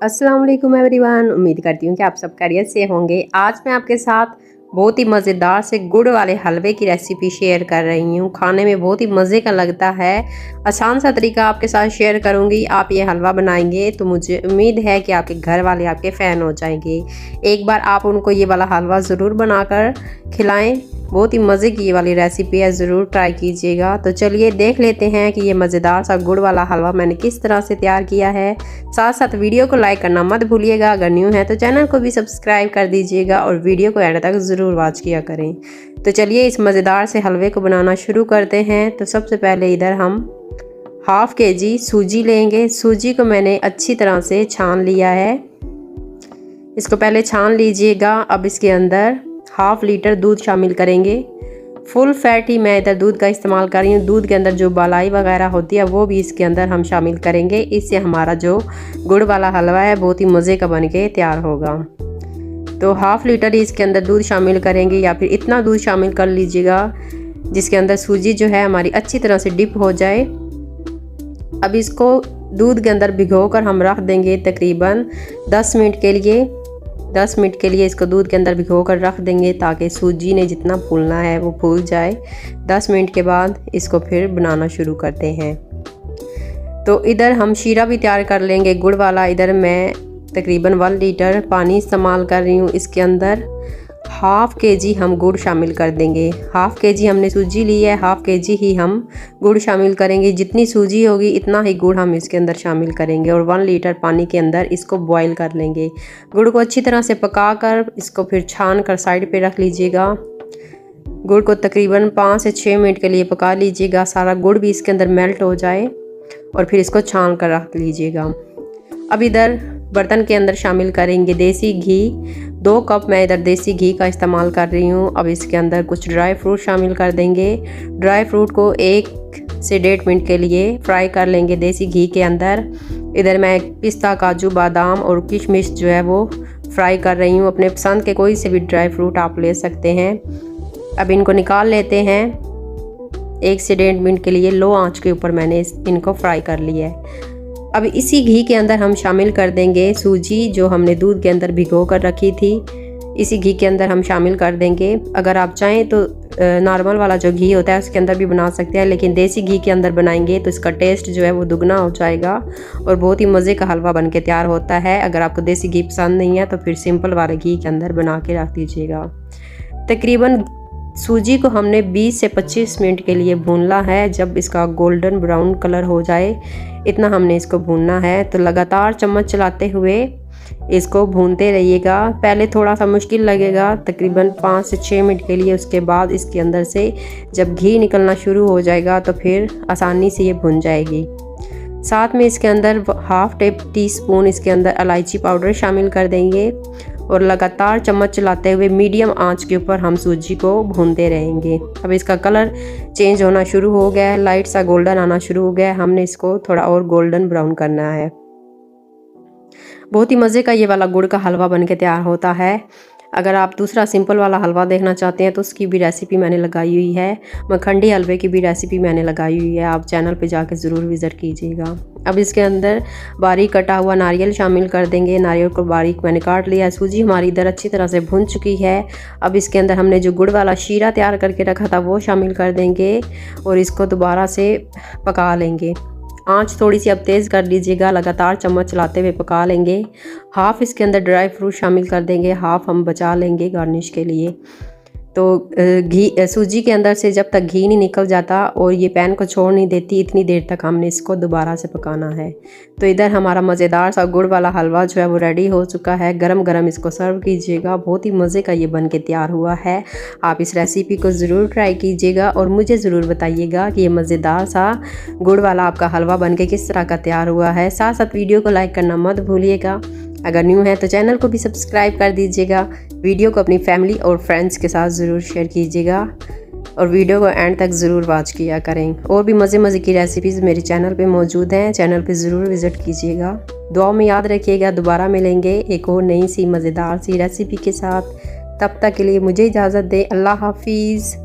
अस्सलाम वालेकुम एवरीवन। उम्मीद करती हूँ कि आप सब खैरियत से होंगे। आज मैं आपके साथ बहुत ही मज़ेदार से गुड़ वाले हलवे की रेसिपी शेयर कर रही हूँ। खाने में बहुत ही मज़े का लगता है। आसान सा तरीका आपके साथ शेयर करूँगी। आप ये हलवा बनाएंगे तो मुझे उम्मीद है कि आपके घर वाले आपके फ़ैन हो जाएंगे। एक बार आप उनको ये वाला हलवा ज़रूर बनाकर खिलाएं। बहुत ही मज़े की ये वाली रेसिपी है, ज़रूर ट्राई कीजिएगा। तो चलिए देख लेते हैं कि ये मज़ेदार सा गुड़ वाला हलवा मैंने किस तरह से तैयार किया है। साथ साथ वीडियो को लाइक करना मत भूलिएगा। अगर न्यू है तो चैनल को भी सब्सक्राइब कर दीजिएगा और वीडियो को एंड तक ज़रूर वॉच किया करें। तो चलिए इस मज़ेदार से हलवे को बनाना शुरू करते हैं। तो सबसे पहले इधर हम हाफ़ kg सूजी लेंगे। सूजी को मैंने अच्छी तरह से छान लिया है। इसको पहले छान लीजिएगा। अब इसके अंदर हाफ़ लीटर दूध शामिल करेंगे। फुल फैट ही मैं इधर दूध का इस्तेमाल कर रही हूँ। दूध के अंदर जो मलाई वगैरह होती है वो भी इसके अंदर हम शामिल करेंगे। इससे हमारा जो गुड़ वाला हलवा है बहुत ही मज़े का बन के तैयार होगा। तो हाफ़ लीटर ही इसके अंदर दूध शामिल करेंगे, या फिर इतना दूध शामिल कर लीजिएगा जिसके अंदर सूजी जो है हमारी अच्छी तरह से डिप हो जाए। अब इसको दूध के अंदर भिगो कर हम रख देंगे तकरीबन 10 मिनट के लिए। 10 मिनट के लिए इसको दूध के अंदर भिगो कर रख देंगे ताकि सूजी ने जितना फूलना है वो फूल जाए। 10 मिनट के बाद इसको फिर बनाना शुरू करते हैं। तो इधर हम शीरा भी तैयार कर लेंगे गुड़ वाला। इधर मैं तकरीबन 1 लीटर पानी इस्तेमाल कर रही हूँ। इसके अंदर हाफ़ kg हम गुड़ शामिल कर देंगे। हाफ़ kg हमने सूजी ली है, हाफ़ kg ही हम गुड़ शामिल करेंगे। जितनी सूजी होगी इतना ही गुड़ हम इसके अंदर शामिल करेंगे और 1 लीटर पानी के अंदर इसको बॉईल कर लेंगे। गुड़ को अच्छी तरह से पकाकर इसको फिर छान कर साइड पे रख लीजिएगा। गुड़ को तकरीबन 5 से 6 मिनट के लिए पका लीजिएगा। सारा गुड़ भी इसके अंदर मेल्ट हो जाए और फिर इसको छान कर रख लीजिएगा। अब इधर बर्तन के अंदर शामिल करेंगे देसी घी। 2 कप मैं इधर देसी घी का इस्तेमाल कर रही हूँ। अब इसके अंदर कुछ ड्राई फ्रूट शामिल कर देंगे। ड्राई फ्रूट को 1 से 1.5 मिनट के लिए फ्राई कर लेंगे देसी घी के अंदर। इधर मैं पिस्ता, काजू, बादाम और किशमिश जो है वो फ्राई कर रही हूँ। अपने पसंद के कोई से भी ड्राई फ्रूट आप ले सकते हैं। अब इनको निकाल लेते हैं। 1 से 1.5 मिनट के लिए लो आंच के ऊपर मैंने इनको फ्राई कर लिया है। अब इसी घी के अंदर हम शामिल कर देंगे सूजी जो हमने दूध के अंदर भिगो कर रखी थी। इसी घी के अंदर हम शामिल कर देंगे। अगर आप चाहें तो नॉर्मल वाला जो घी होता है उसके अंदर भी बना सकते हैं, लेकिन देसी घी के अंदर बनाएंगे तो इसका टेस्ट जो है वो दुगना हो जाएगा और बहुत ही मज़े का हलवा बन के तैयार होता है। अगर आपको देसी घी पसंद नहीं है तो फिर सिंपल वाले घी के अंदर बना के रख दीजिएगा। तकरीबन सूजी को हमने 20 से 25 मिनट के लिए भूनना है। जब इसका गोल्डन ब्राउन कलर हो जाए इतना हमने इसको भूनना है। तो लगातार चम्मच चलाते हुए इसको भूनते रहिएगा। पहले थोड़ा सा मुश्किल लगेगा तकरीबन 5 से 6 मिनट के लिए। उसके बाद इसके अंदर से जब घी निकलना शुरू हो जाएगा तो फिर आसानी से ये भुन जाएगी। साथ में इसके अंदर हाफ़ टी स्पून इसके अंदर इलायची पाउडर शामिल कर देंगे और लगातार चम्मच चलाते हुए मीडियम आंच के ऊपर हम सूजी को भूनते रहेंगे। अब इसका कलर चेंज होना शुरू हो गया है, लाइट सा गोल्डन आना शुरू हो गया है। हमने इसको थोड़ा और गोल्डन ब्राउन करना है। बहुत ही मज़े का ये वाला गुड़ का हलवा बन के तैयार होता है। अगर आप दूसरा सिंपल वाला हलवा देखना चाहते हैं तो उसकी भी रेसिपी मैंने लगाई हुई है। मखंडी हलवे की भी रेसिपी मैंने लगाई हुई है, आप चैनल पे जाके ज़रूर विज़िट कीजिएगा। अब इसके अंदर बारीक कटा हुआ नारियल शामिल कर देंगे। नारियल को बारीक मैंने काट लिया है। सूजी हमारी इधर अच्छी तरह से भुन चुकी है। अब इसके अंदर हमने जो गुड़ वाला शीरा तैयार करके रखा था वो शामिल कर देंगे और इसको दोबारा से पका लेंगे। आंच थोड़ी सी अब तेज़ कर लीजिएगा। लगातार चम्मच चलाते हुए पका लेंगे। हाफ़ इसके अंदर ड्राई फ्रूट शामिल कर देंगे, हाफ़ हम बचा लेंगे गार्निश के लिए। तो सूजी के अंदर से जब तक घी नहीं निकल जाता और ये पैन को छोड़ नहीं देती इतनी देर तक हमने इसको दोबारा से पकाना है। तो इधर हमारा मज़ेदार सा गुड़ वाला हलवा जो है वो रेडी हो चुका है। गरम गरम इसको सर्व कीजिएगा। बहुत ही मज़े का ये बन के तैयार हुआ है। आप इस रेसिपी को ज़रूर ट्राई कीजिएगा और मुझे ज़रूर बताइएगा कि ये मज़ेदार सा गुड़ वाला आपका हलवा बन के किस तरह का तैयार हुआ है। साथ साथ वीडियो को लाइक करना मत भूलिएगा। अगर न्यू है तो चैनल को भी सब्सक्राइब कर दीजिएगा। वीडियो को अपनी फैमिली और फ्रेंड्स के साथ ज़रूर शेयर कीजिएगा और वीडियो को एंड तक ज़रूर वॉच किया करें। और भी मज़े की रेसिपीज़ मेरे चैनल पे मौजूद हैं, चैनल पे ज़रूर विज़िट कीजिएगा। दुआ में याद रखिएगा। दोबारा मिलेंगे एक और नई सी मज़ेदार सी रेसिपी के साथ। तब तक के लिए मुझे इजाज़त दें। अल्लाह हाफिज़।